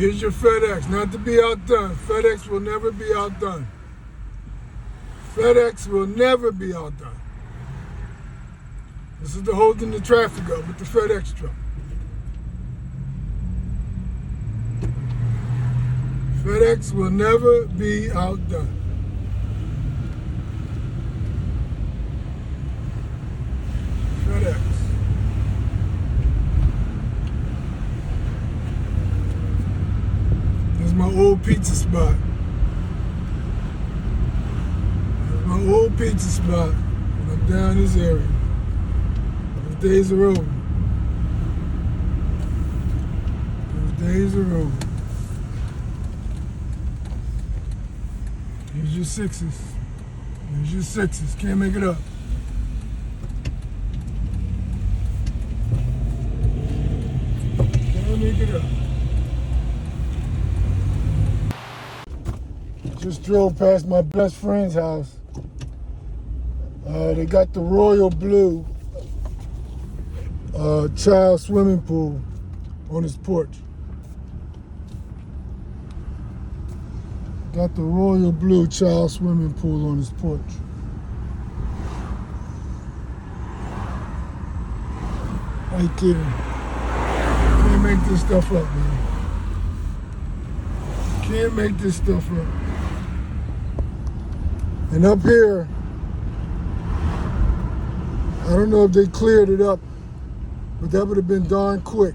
Here's your FedEx, not to be outdone. FedEx will never be outdone. FedEx will never be outdone. This is the holding the traffic up with the FedEx truck. FedEx will never be outdone. FedEx. This is my old pizza spot. This is my old pizza spot when I'm down this area. Those days are over. Those days are over. Here's your sixes. Here's your sixes. Can't make it up. Can't make it up. Just drove past my best friend's house. They got the royal blue child swimming pool on his porch. Got the royal blue child swimming pool on his porch. Are you kidding? Can't make this stuff up, man. Can't make this stuff up. And up here, I don't know if they cleared it up, but that would have been darn quick.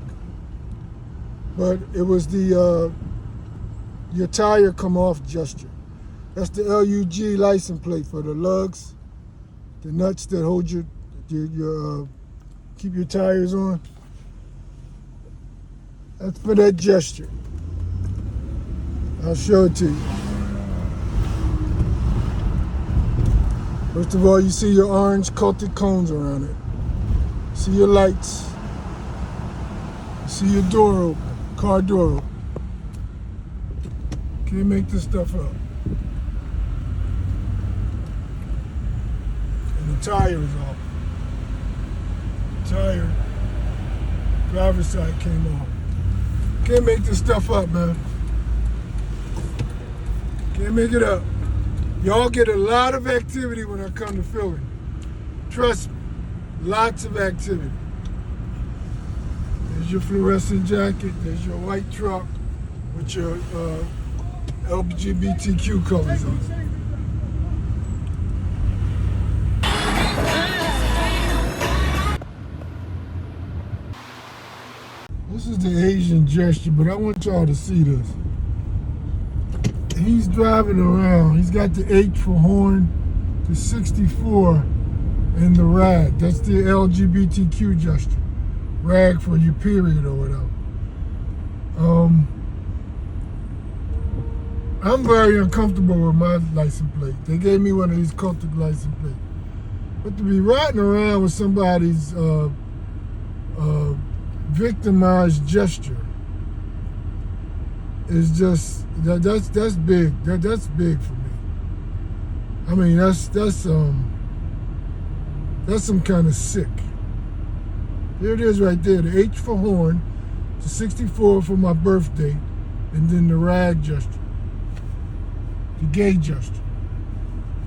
But it was the your tire come off gesture. That's the LUG license plate for the lugs, the nuts that hold your keep your tires on. That's for that gesture. I'll show it to you. First of all, you see your orange coated cones around it. You see your lights. You see your door open, car door open. Can't make this stuff up. And the tire is off. Tire, driver's side came off. Can't make this stuff up, man. Can't make it up. Y'all get a lot of activity when I come to Philly. Trust me, lots of activity. There's your fluorescent jacket. There's your white truck with your LGBTQ colors on it. This is the Asian gesture, but I want y'all to see this. He's driving around. He's got the H for horn, the 64, and the rag. That's the LGBTQ gesture. Rag for your period or whatever. I'm very uncomfortable with my license plate. They gave me one of these cultic license plates. But to be riding around with somebody's victimized gesture is just that's big. That's big for me. I mean, that's some kind of sick. There it is right there. The H for horn, the 64 for my birthday, and then the rag gesture. The gay gesture,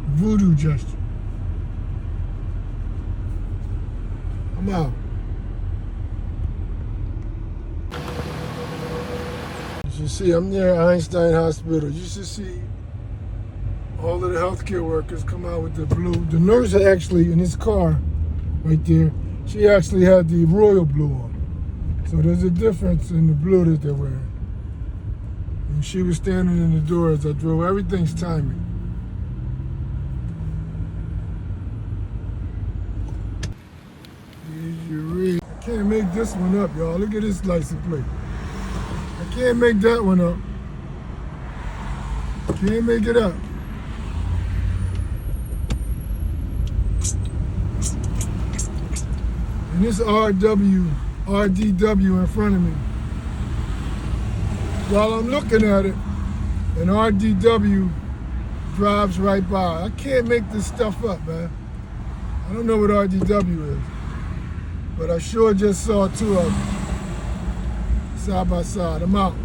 the voodoo gesture. I'm out. You should see, I'm near Einstein Hospital. You should see all of the healthcare workers come out with the blue. The nurse actually, in his car, right there, she actually had the royal blue on. So there's a difference in the blue that they're wearing. And she was standing in the door as I drove. Everything's timing. I can't make this one up, y'all. Look at this license plate. I can't make that one up. Can't make it up. And this RDW in front of me. While I'm looking at it, an RDW drives right by. I can't make this stuff up, man. I don't know what RDW is, but I sure just saw two of them side by side. I'm out.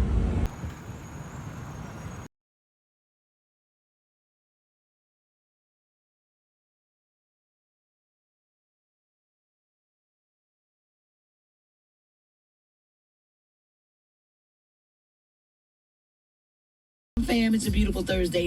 Fam, it's a beautiful Thursday.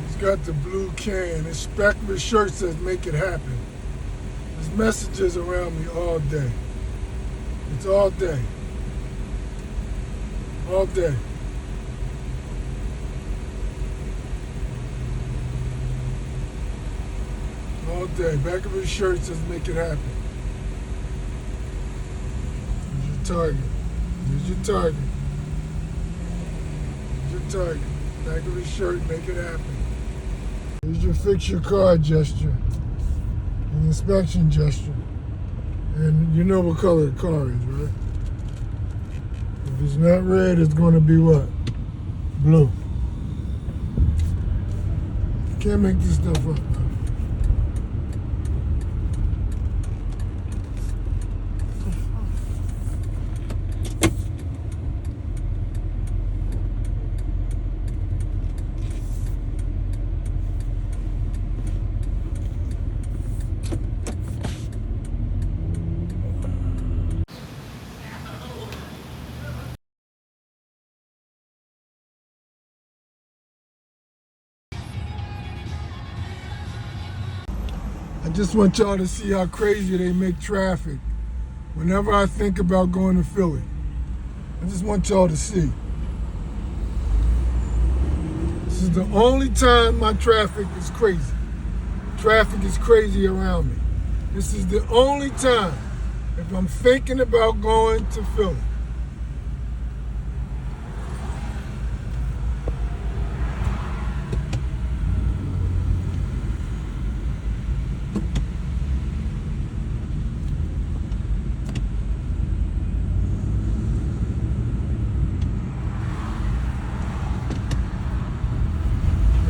He's got the blue can. His speckless shirt says "Make it happen." His messages around me all day. It's all day. All day. All day. Back of his shirt says "Make it happen." Here's your target. Here's your target. Here's your target. Back of his shirt, make it happen. Here's your fix your car gesture. An inspection gesture. And you know what color the car is, right? If it's not red, it's going to be what? Blue. Can't make this stuff up. I just want y'all to see how crazy they make traffic whenever I think about going to Philly. I just want y'all to see. This is the only time my traffic is crazy. Traffic is crazy around me. This is the only time if I'm thinking about going to Philly.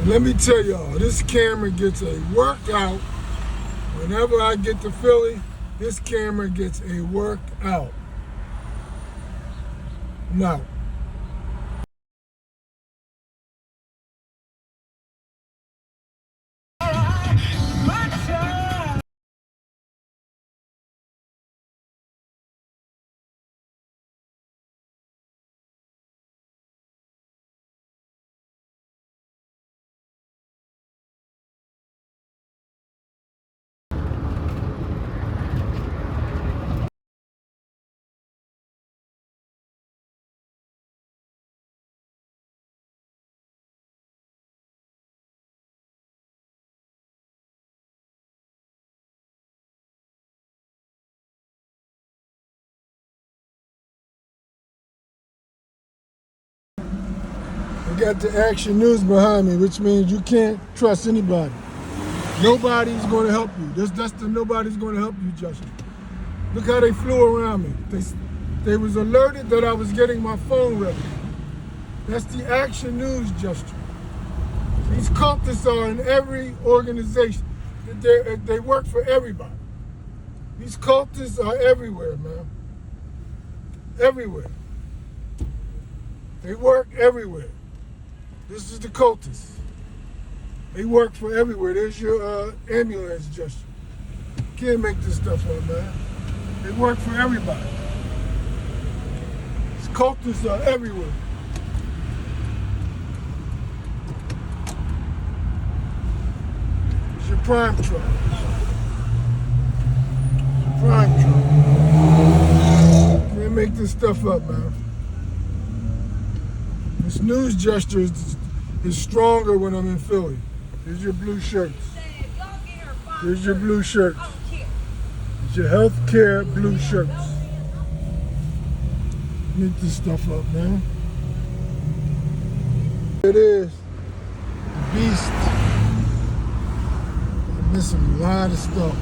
Let me tell y'all, this camera gets a workout. Whenever I get to Philly, this camera gets a workout. Now, I got the Action News behind me, which means you can't trust anybody. Nobody's going to help you. That's the nobody's going to help you, Justin. Look how they flew around me. They was alerted that I was getting my phone ready. That's the Action News gesture. These cultists are in every organization. They work for everybody. These cultists are everywhere, man. Everywhere. They work everywhere. This is the cultists. They work for everywhere. There's your ambulance gesture. Can't make this stuff up, man. They work for everybody. These cultists are everywhere. It's your prime truck. It's your prime truck. Can't make this stuff up, man. This news gesture is stronger when I'm in Philly. Here's your blue shirts. Here's your blue shirts. It's your healthcare blue shirts. Make this stuff up, man. It is the beast. I'm missing a lot of stuff.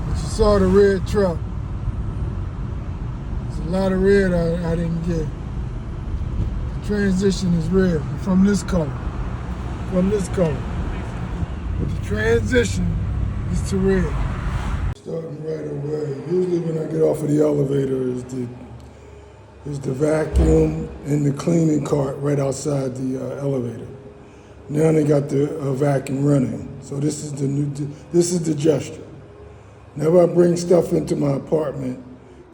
But you saw the red truck. There's a lot of red I didn't get. The transition is red from this color. From this color. But the transition is to red. So starting right away. Usually when I get off of the elevator is the vacuum and the cleaning cart right outside the elevator. Now they got the vacuum running. So this is the gesture. Whenever I bring stuff into my apartment,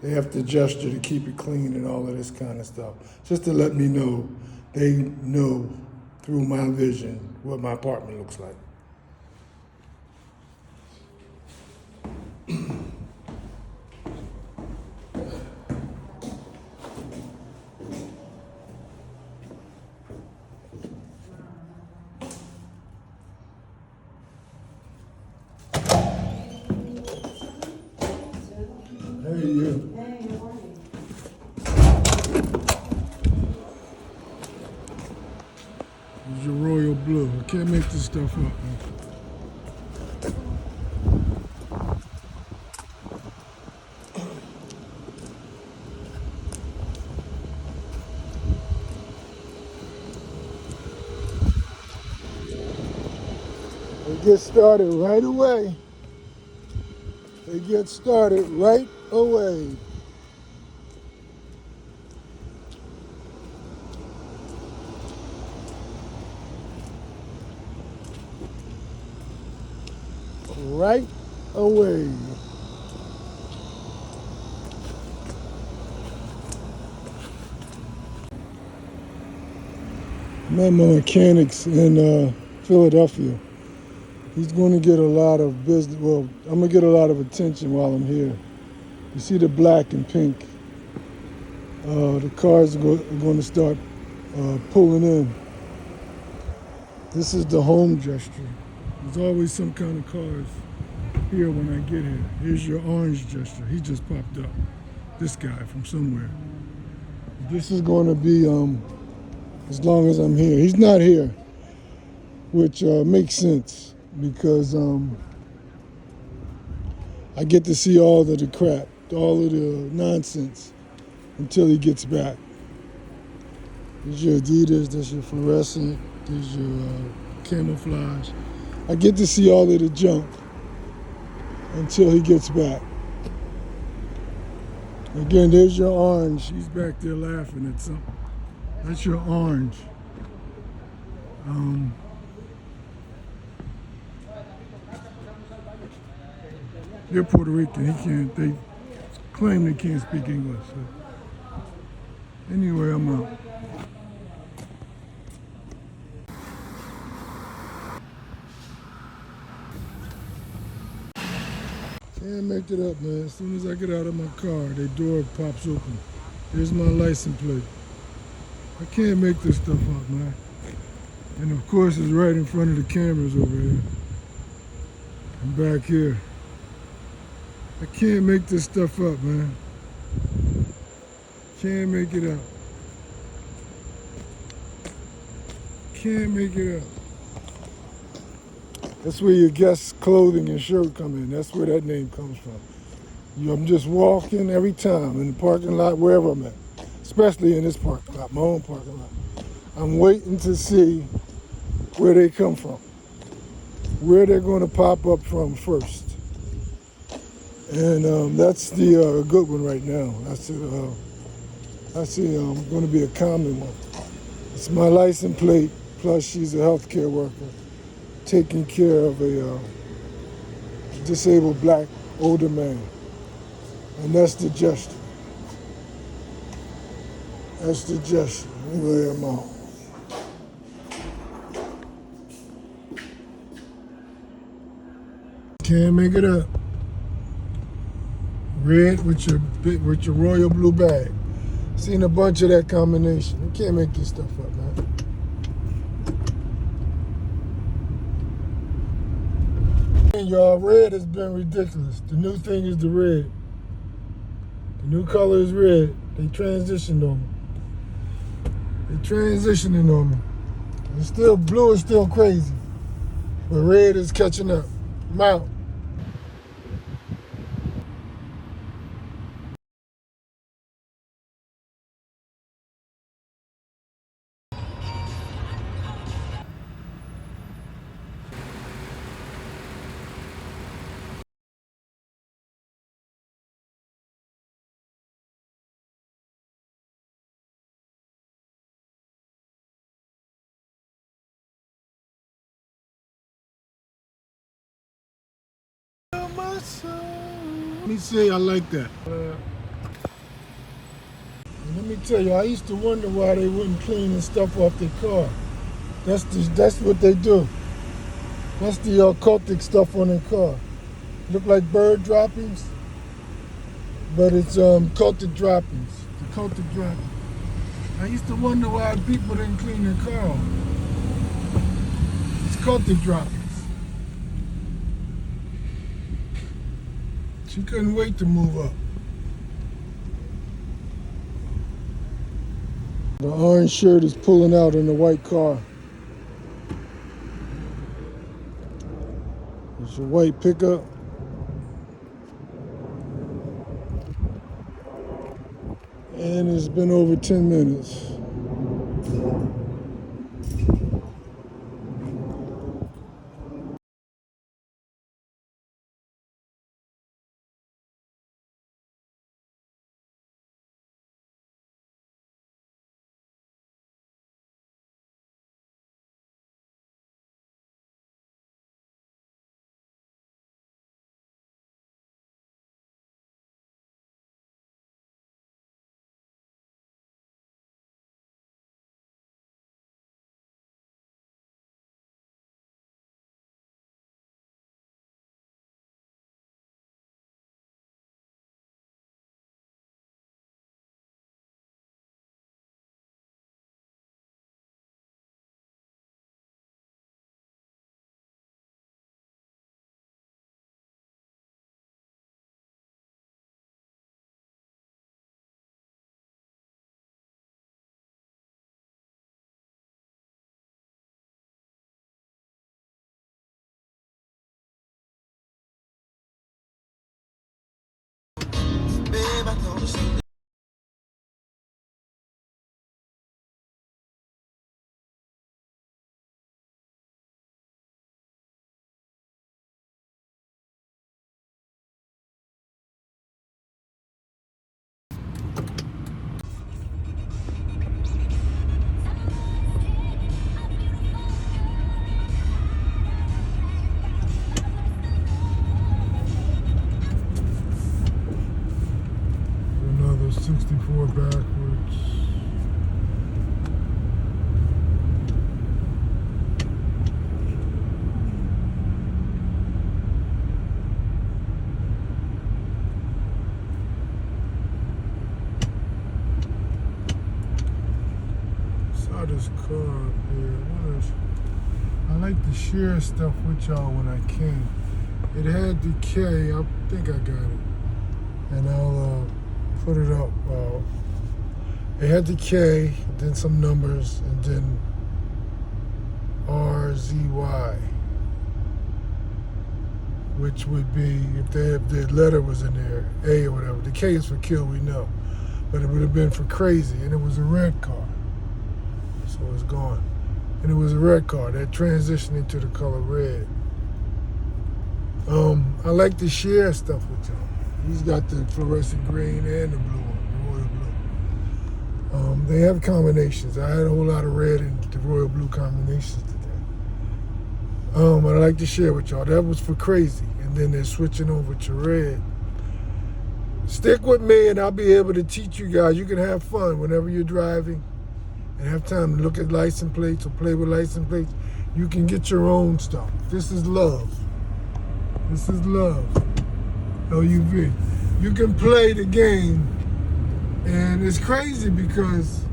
they have to gesture to keep it clean and all of this kind of stuff. Just to let me know, they know through my vision what my apartment looks like. Hey, you. Hey, good morning. It's your royal blue. I can't make this stuff up, man. They get started right away. They get started right away. Right away. Met my mechanics in Philadelphia. He's going to get a lot of business. Well, I'm going to get a lot of attention while I'm here. You see the black and pink. The cars are going to start pulling in. This is the home gesture. There's always some kind of cars here when I get here. Here's your orange gesture. He just popped up. This guy from somewhere. This is going to be as long as I'm here. He's not here, which makes sense because I get to see all of the crap, all of the nonsense until he gets back. There's your Adidas, there's your fluorescent, there's your camouflage. I get to see all of the junk until he gets back. Again, there's your orange. He's back there laughing at something. That's your orange. They're Puerto Rican. They claim they can't speak English. So. Anyway, I'm out. Can't make it up, man. As soon as I get out of my car, their door pops open. There's my license plate. I can't make this stuff up, man. And of course, it's right in front of the cameras over here. I'm back here. I can't make this stuff up, man. Can't make it up. Can't make it up. That's where your guest clothing and shirt come in. That's where that name comes from. I'm just walking every time in the parking lot, wherever I'm at, especially in this parking lot, my own parking lot. I'm waiting to see where they come from, where they're going to pop up from first. And that's the good one right now. That's going to be a common one. It's my license plate, plus she's a healthcare worker taking care of a disabled black older man. And that's the gesture. That's the gesture. Anyway, I'm out. Can't make it up. Red with your royal blue bag. Seen a bunch of that combination. You can't make this stuff up, man. Y'all, red has been ridiculous. The new thing is the red. The new color is red. They transitioned on me. They transitioning on me. And still, blue is still crazy. But red is catching up. I'm out. Let me say I like that. Let me tell you, I used to wonder why they wouldn't clean the stuff off their car. That's what they do. That's the occultic stuff on their car. Look like bird droppings, but it's cultic droppings. The cultic droppings. I used to wonder why people didn't clean their car off. It's cultic droppings. She couldn't wait to move up. The orange shirt is pulling out in the white car. It's a white pickup. And it's been over 10 minutes. Another 64 backwards. Saw this car up here. I like to share stuff with y'all when I can. It had the K. I think I got it. And I'll put it up. It had the K, then some numbers, and then RZY, which would be, if the letter was in there, A or whatever. The K is for kill, we know. But it would have been for crazy, and it was a red car. So it's gone. And it was a red car that transitioned into the color red. I like to share stuff with y'all. He's got the fluorescent green and the blue one, the royal blue. They have combinations. I had a whole lot of red and the royal blue combinations today. But I like to share with y'all. That was for crazy. And then they're switching over to red. Stick with me and I'll be able to teach you guys. You can have fun whenever you're driving and have time to look at license plates or play with license plates. You can get your own stuff. This is love. This is love. LUV. You can play the game, and it's crazy because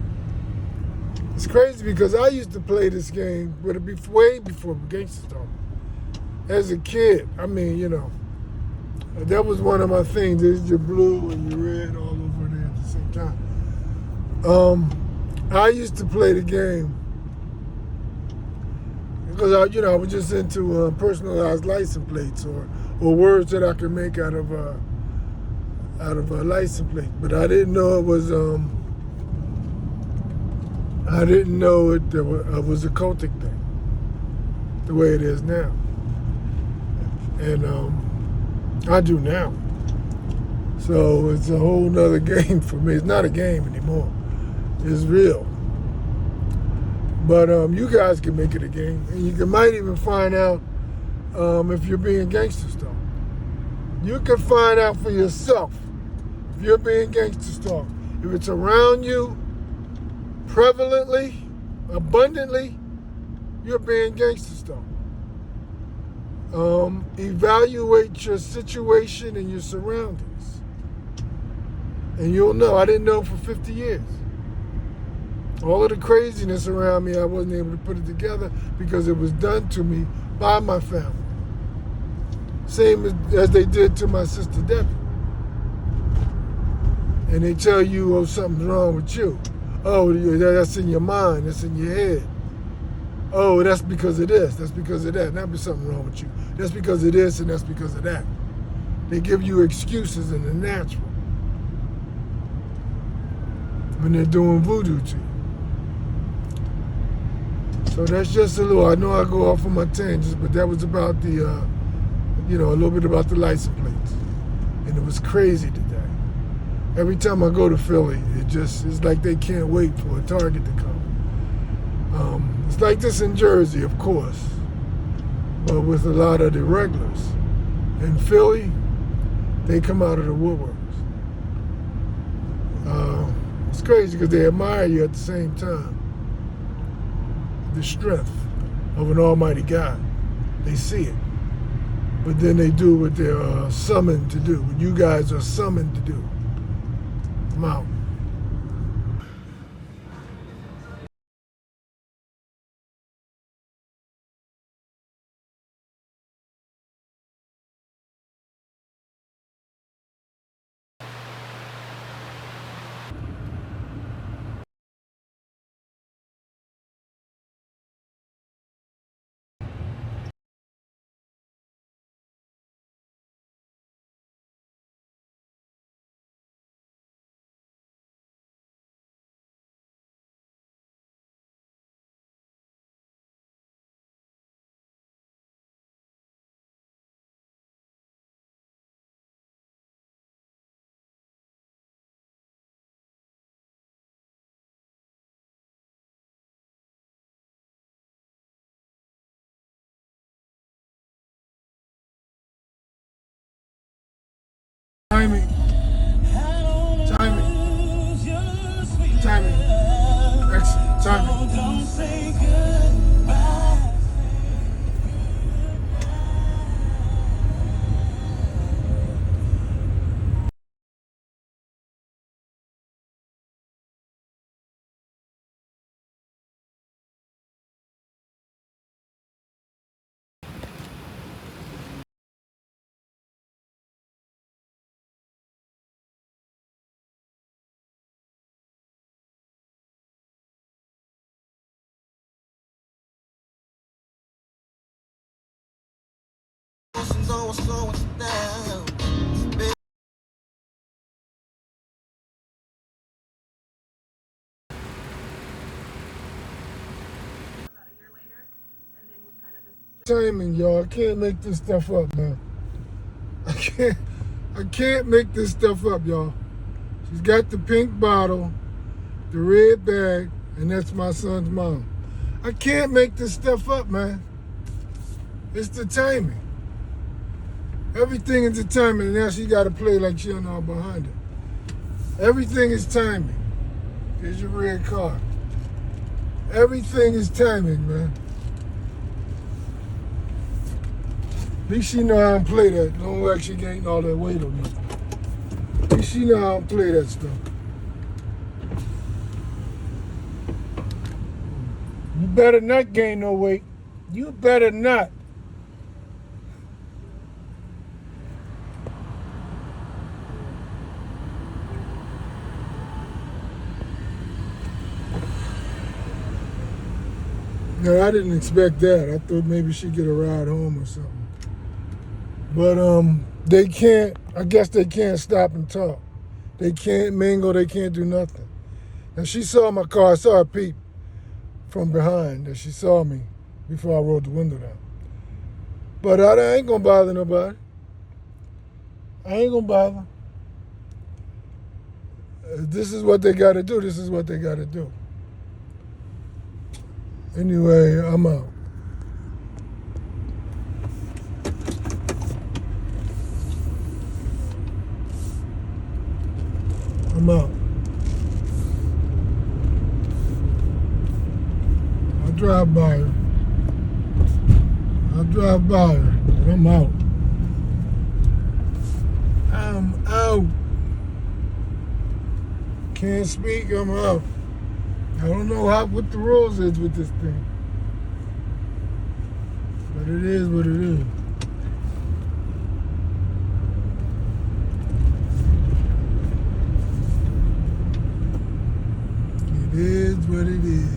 I used to play this game, but it'd be way before Gangster Stalking. As a kid, I mean, you know, that was one of my things. There's your blue and your red all over there at the same time. I used to play the game because I was just into personalized license plates or words that I could make out of a license plate. But I didn't know it was it was a cultic thing, the way it is now. And I do now. So it's a whole nother game for me. It's not a game anymore. It's real. But you guys can make it a game. And you might even find out if you're being gangster stalked. You can find out for yourself if you're being gangster stalked. If it's around you prevalently, abundantly, you're being gangster stalked. Evaluate your situation and your surroundings. And you'll know. I didn't know for 50 years. All of the craziness around me, I wasn't able to put it together because it was done to me by my family. Same as they did to my sister Debbie. And they tell you, oh, something's wrong with you. Oh, that's in your mind, that's in your head. Oh, that's because of this, that's because of that. Not be something wrong with you. That's because of this and that's because of that. They give you excuses in the natural when they're doing voodoo to you. So that's just a little, I know I go off on my tangents, but that was about the, a little bit about the license plates. And it was crazy today. Every time I go to Philly, it's like they can't wait for a target to come. It's like this in Jersey, of course, but with a lot of the regulars. In Philly, they come out of the woodworks. It's crazy because they admire you at the same time. The strength of an almighty God. They see it. But then they do what they're summoned to do, what you guys are summoned to do. I'm out. Timing. Excellent. Timing. Timing, y'all. I can't make this stuff up, man. I can't make this stuff up, y'all. She's got the pink bottle, the red bag, and that's my son's mom. I can't make this stuff up, man. It's the timing. Everything is the timing, and now she got to play like she don't know behind her. Everything is timing. Here's your red card. Everything is timing, man. At least she know how to play that. Don't like she gained all that weight on me. At least she know how to play that stuff. You better not gain no weight. You better not. No, I didn't expect that. I thought maybe she'd get a ride home or something. But they can't, I guess they can't stop and talk. They can't mingle, they can't do nothing. And she saw my car, I saw her peep from behind, and she saw me before I rolled the window down. But I ain't gonna bother nobody. I ain't gonna bother. This is what they gotta do, this is what they gotta do. Anyway, I'm out. I'm out. I'll drive by her. I'll drive by her, but I'm out. I'm out. Can't speak, I'm out. I don't know what the rules is with this thing. But it is what it is. It is what it is.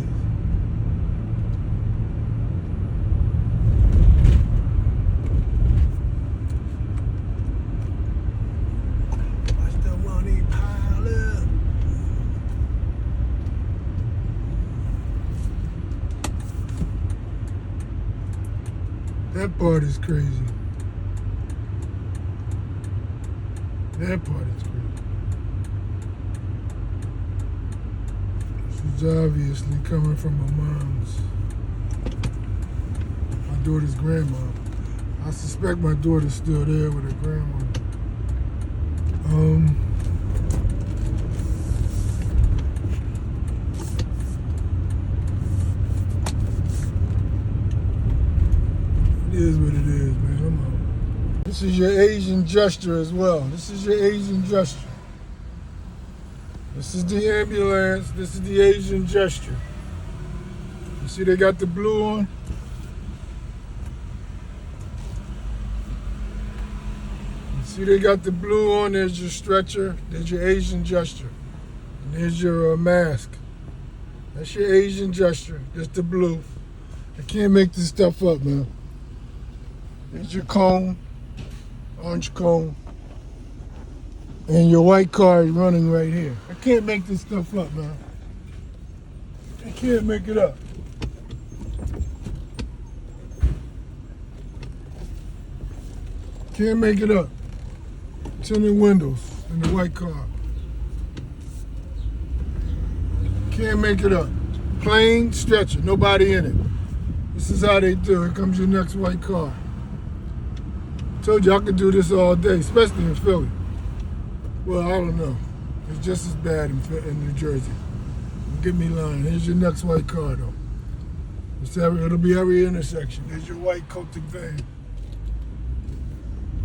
Watch the money pile up. That part is crazy. That part is crazy. She's obviously coming from her mom's, my daughter's grandma. I suspect my daughter's still there with her grandma. It is what it is, man. I'm out. This is your Asian gesture as well. This is your Asian gesture. This is the ambulance. This is the Asian gesture. You see they got the blue on? You see they got the blue on? There's your stretcher. There's your Asian gesture. And there's your mask. That's your Asian gesture. That's the blue. I can't make this stuff up, man. There's your cone, orange cone, and your white car is running right here. I can't make this stuff up, man. I can't make it up. Can't make it up. Tinted windows in the white car. Can't make it up. Plain stretcher, nobody in it. This is how they do it. Here comes your next white car. Told you I could do this all day, especially in Philly. Well, I don't know. It's just as bad in New Jersey. Don't get me lying. Here's your next white car, though. It'll be every intersection. There's your white coated van.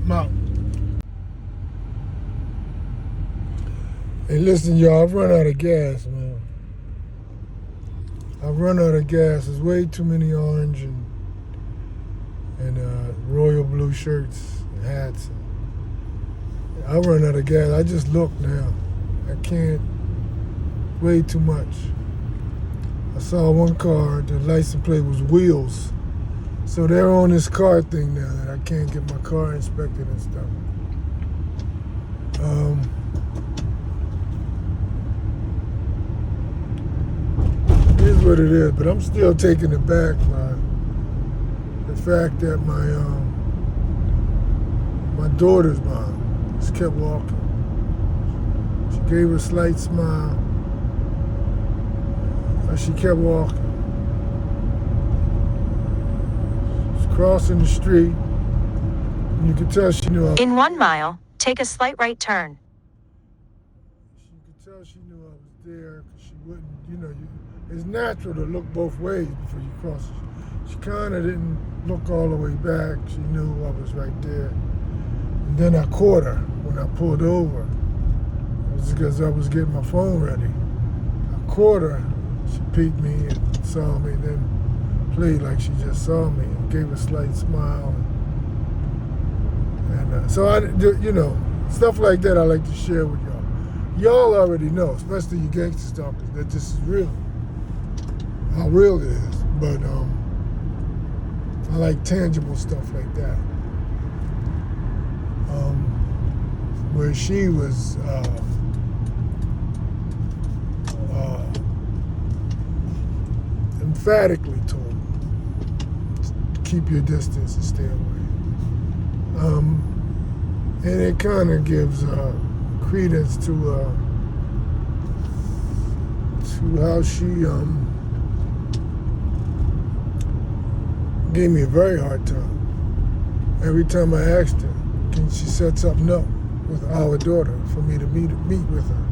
I'm out. Hey, listen, y'all. I've run out of gas, man. I've run out of gas. There's way too many orange and royal blue shirts and hats. I run out of gas. I just look now. I can't. Way too much. I saw one car, the license plate was wheels. So they're on this car thing now that I can't get my car inspected and stuff. It is what it is, but I'm still taking it back by the fact that my daughter's mom just kept walking. She gave her a slight smile, and she kept walking. She's crossing the street, and you could tell she knew I was. In 1 mile, take a slight right turn. She could tell she knew I was there, because she wouldn't, it's natural to look both ways before you cross. She kind of didn't look all the way back. She knew I was right there. And then I caught her when I pulled over. It was because I was getting my phone ready. I caught her. She peeked me and saw me, and then played like she just saw me and gave a slight smile. And so stuff like that I like to share with y'all. Y'all already know, especially you gangster stalkers, that this is real. How real it is. But I like tangible stuff like that. Where she was emphatically told me, keep your distance and stay away. And it kind of gives credence to how she gave me a very hard time. Every time I asked her, can she set something up with our daughter for me to meet with her?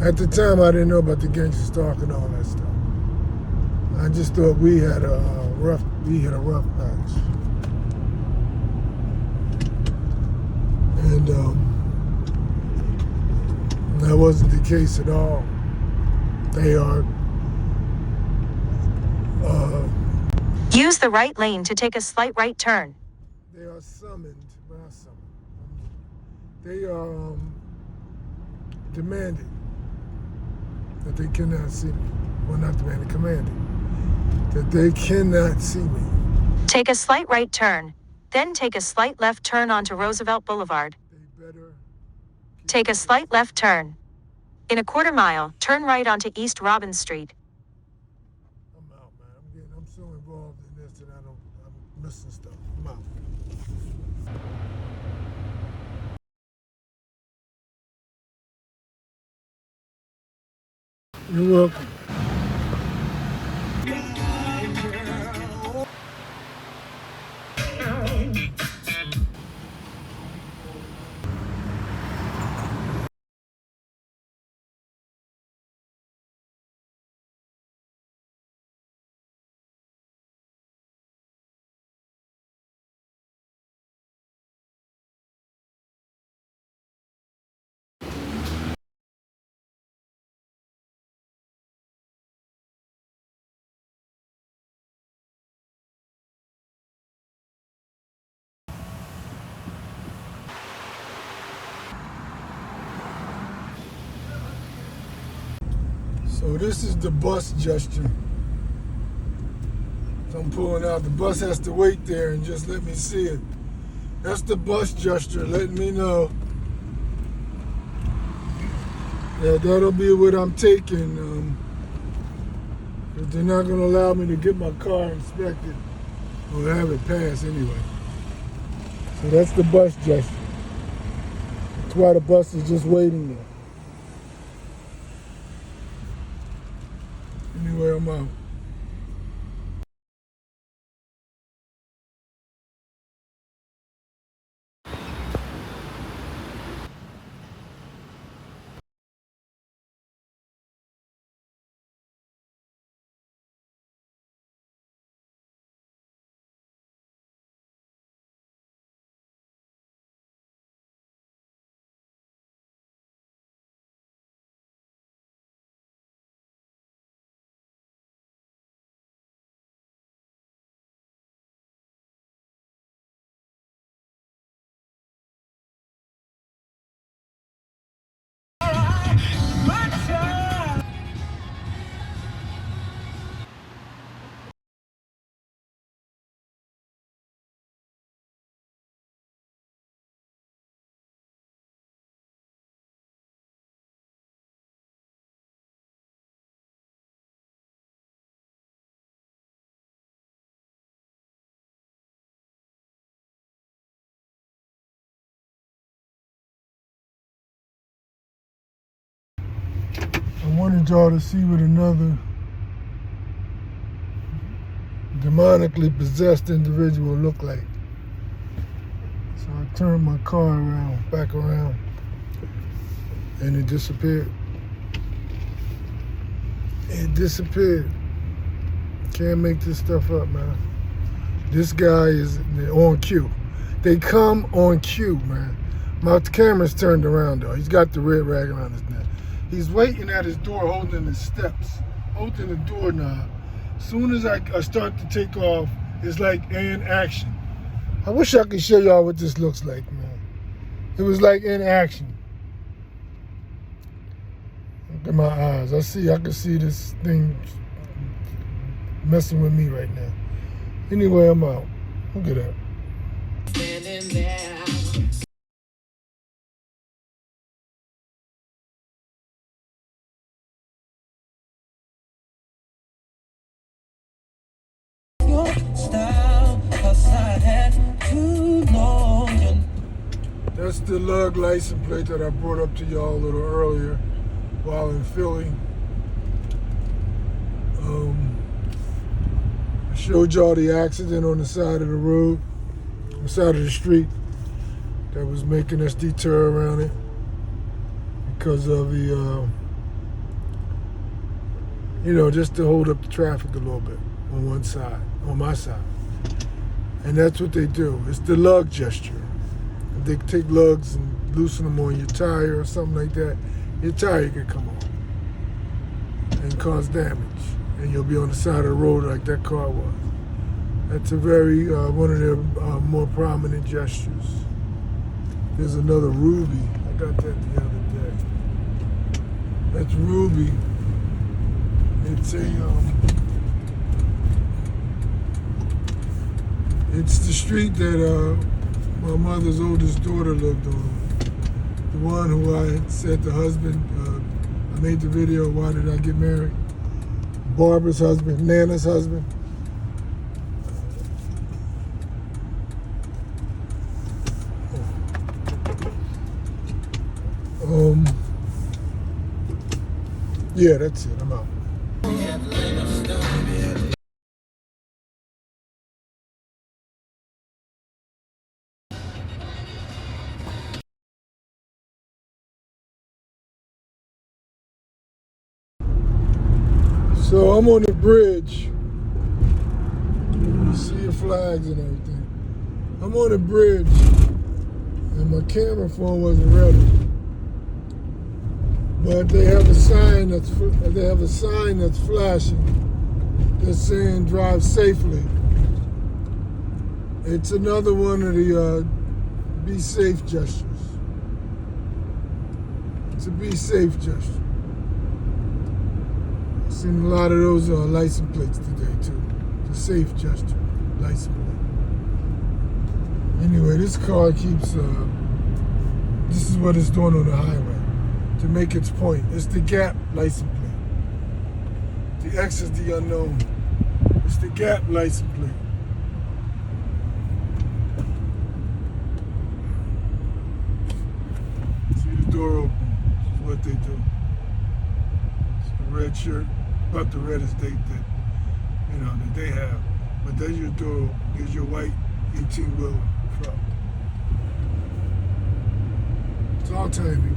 At the time, I didn't know about the gangster stalking and all that stuff. I just thought we had a rough patch, and that wasn't the case at all. They are. Use the right lane to take a slight right turn. They are summoned. Well, not summoned. They are demanded that they cannot see me. Well, not demanded, commanded that they cannot see me. Take a slight right turn, then take a slight left turn onto Roosevelt Boulevard. They better Take a slight left turn. In a quarter mile, turn right onto East Robbins Street. I'm out, man. I'm so involved in this that I'm missing stuff. I'm out. You're welcome. So this is the bus gesture. So I'm pulling out. The bus has to wait there and just let me see it. That's the bus gesture, letting me know that that'll be what I'm taking. But they're not going to allow me to get my car inspected or have it passed anyway. So that's the bus gesture. That's why the bus is just waiting there. Anyway, I'm out. I wanted y'all to see what another demonically possessed individual looked like. So I turned my car around, back around, and it disappeared. It disappeared. Can't make this stuff up, man. This guy is on cue. They come on cue, man. My camera's turned around, though. He's got the red rag around his neck. He's waiting at his door, holding the steps, holding the doorknob. As soon as I start to take off, it's like in action. I wish I could show y'all what this looks like, man. It was like in action. Look at my eyes. I can see this thing messing with me right now. Anyway, I'm out. Look at that. Standing there. That's the lug license plate that I brought up to y'all a little earlier while in Philly. I showed y'all the accident on the side of the road, on the side of the street, that was making us detour around it because of the just to hold up the traffic a little bit on one side, on my side. And that's what they do. It's the lug gesture. If they take lugs and loosen them on your tire or something like that, your tire can come off and cause damage. And you'll be on the side of the road like that car was. That's a very, one of their more prominent gestures. There's another Ruby. I got that the other day. That's Ruby. It's it's the street that my mother's oldest daughter lived on. The one who I had said the husband, I made the video, Why Did I Get Married? Barbara's husband, Nana's husband. Yeah, that's it. I'm out. So I'm on the bridge. You see your flags and everything. I'm on the bridge, and my camera phone wasn't ready. But they have a sign that's flashing that's saying drive safely. It's another one of the be safe gestures. It's a be safe gesture. I've seen a lot of those license plates today too. The safe gesture, license plate. Anyway, this car keeps, this is what it's doing on the highway to make its point. It's the gap license plate. The X is the unknown. It's the gap license plate. See the door open. This is what they do. It's the red shirt, about the reddest date that they have. But there's your door. There's your white 18-wheeler truck. It's all timing.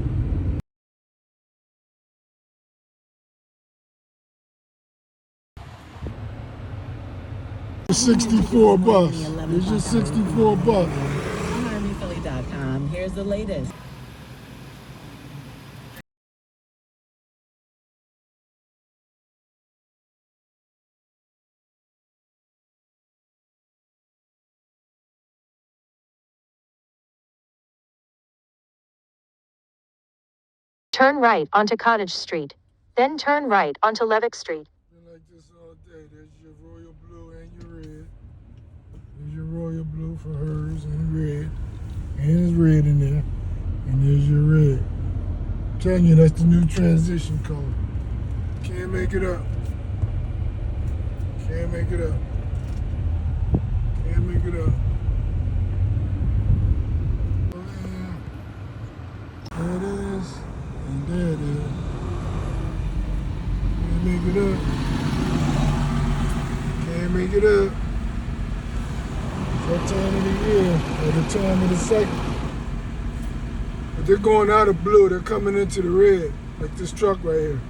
64 bucks. It's just 64 bucks. On ArmyPhilly.com, here's the latest. Turn right onto Cottage Street. Then turn right onto Levick Street. Been like this all day. There's your royal blue and your red. There's your royal blue for hers and red. And there's red in there. And there's your red. I'm telling you, that's the new transition color. Can't make it up. Can't make it up. Can't make it up. Oh yeah. There it is. And there it is. Can't make it up. Can't make it up. It's that time of the year, or the time of the cycle. But they're going out of blue, they're coming into the red, like this truck right here.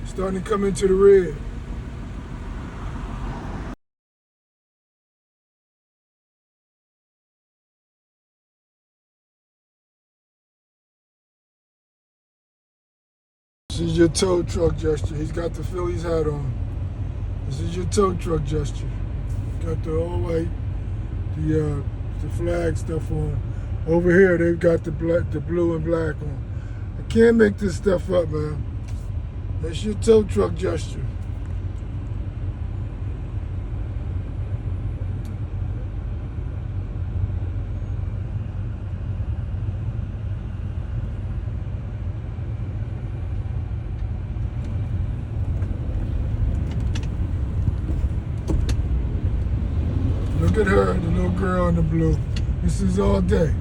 Starting to come into the red. This is your tow truck gesture. He's got the Phillies hat on. This is your tow truck gesture. Got the all white, the flag stuff on. Over here they've got the blue and black on. I can't make this stuff up, man. That's your tow truck gesture. Look at her, the little girl in the blue. This is all day.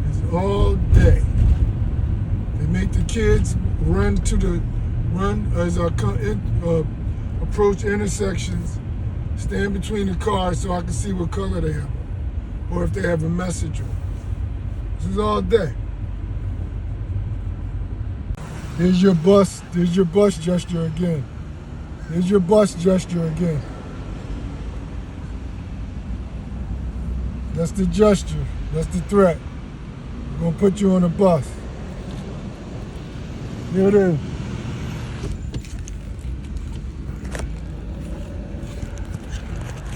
It's all day. They make the kids run as I approach intersections, stand between the cars so I can see what color they have, or if they have a message on. This is all day. There's your bus. There's your bus gesture again. There's your bus gesture again. That's the gesture. That's the threat. We're gonna put you on a bus. Here it is.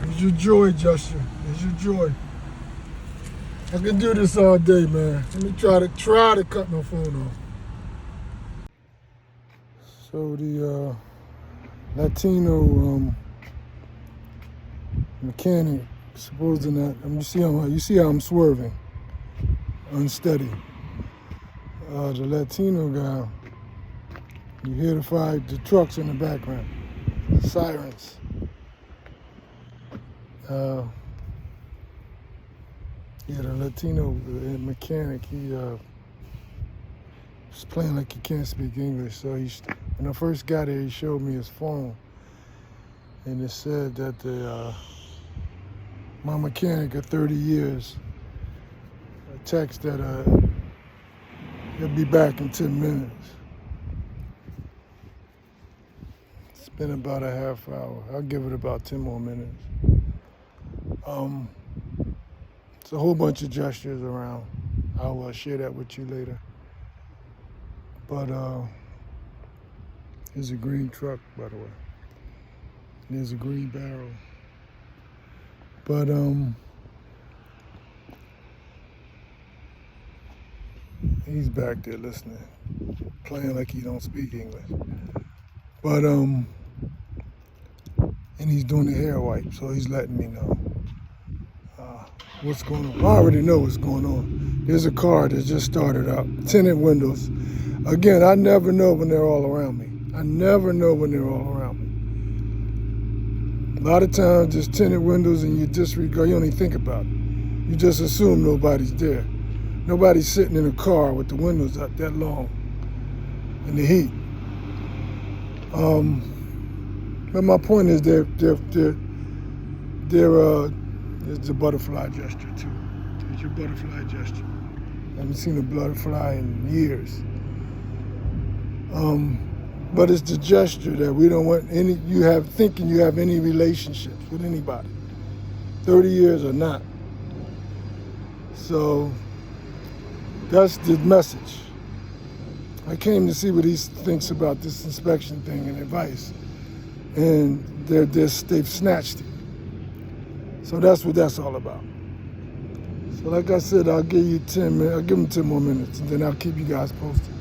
There's your joy gesture. There's your joy. I can do this all day, man. Let me try to cut my phone off. So the Latino mechanic, supposing that you see how I'm swerving, unsteady. The Latino guy, you hear the trucks in the background, the sirens. Yeah, the Latino mechanic, he was playing like he can't speak English. So when I first got here, he showed me his phone, and it said that my mechanic of 30 years, a text that he'll be back in 10 minutes. It's been about a half hour. I'll give it about 10 more minutes. It's a whole bunch of gestures around. I'll share that with you later. But here's a green truck, by the way. There's a green barrel. But he's back there listening, playing like he don't speak English. But and he's doing the hair wipe, so he's letting me know what's going on. I already know what's going on. There's a car that just started up, tinted windows. Again, I never know when they're all around me. I never know when they're all around me. A lot of times, just tinted windows and you disregard, you don't even think about it. You just assume nobody's there. Nobody's sitting in a car with the windows up that long in the heat. But my point is, there's a butterfly gesture too. There's your butterfly gesture. I haven't seen a butterfly in years. But it's the gesture that we don't want thinking you have any relationships with anybody, 30 years or not. So that's the message. I came to see what he thinks about this inspection thing and advice, and they've snatched it. So that's what that's all about. So like I said, I'll give you 10 minutes. I'll give him 10 more minutes, and then I'll keep you guys posted.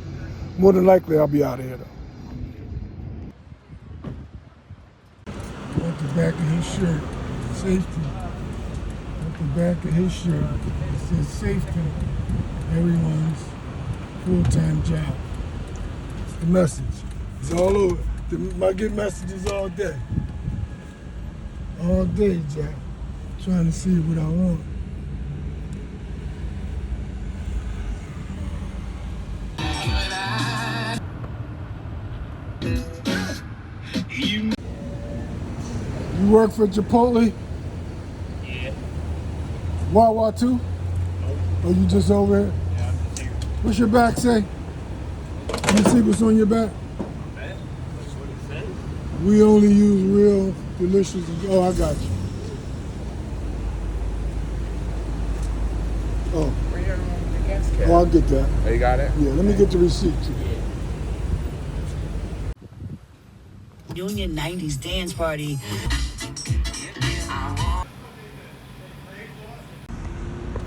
More than likely, I'll be out of here though. At the back of his shirt, safety. At the back of his shirt, it says safety. Everyone's full-time job. It's the message. It's all over. I get messages all day. All day, Jack. Trying to see what I want. You work for Chipotle? Yeah. Wawa too? Or you just over here? Yeah, I'm just here. What's your back say? Let me see what's on your back. That's what it says. We only use real, delicious. Oh, I got you. Oh, Where you on the gas cap? oh, I'll get that. Oh, you got it? Yeah, let me get the receipt too. Union 90s dance party.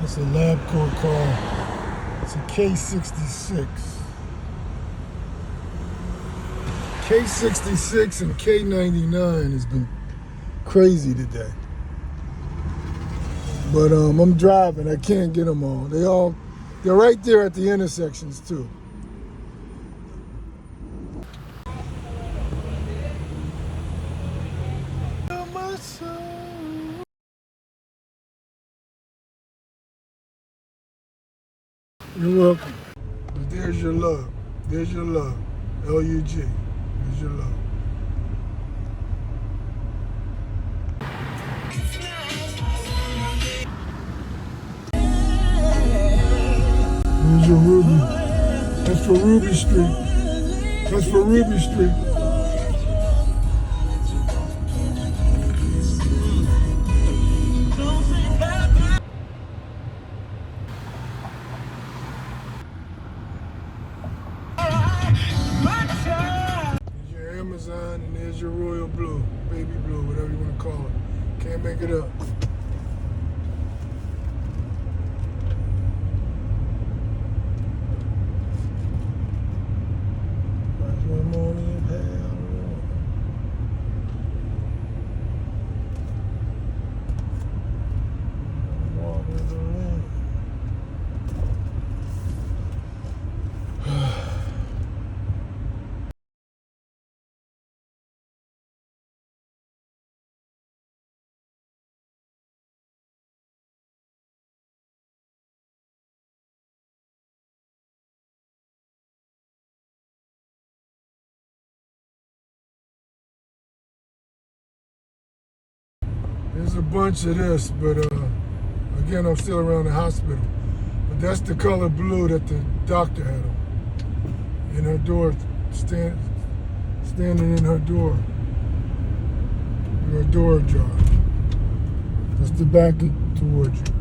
That's a lab coat car. It's a K66. K66 and K99 has been crazy today. But I'm driving. I can't get them all. They're right there at the intersections too. You're welcome. But there's your love. There's your love. L-U-G. There's your love. There's your Ruby. That's for Ruby Street. That's for Ruby Street. There's your Amazon and there's your Royal Blue, Baby Blue, whatever you want to call it. Can't make it up. There's a bunch of this, but again, I'm still around the hospital. But that's the color blue that the doctor had on. In her door, standing in her door. Her door ajar. That's the back towards you.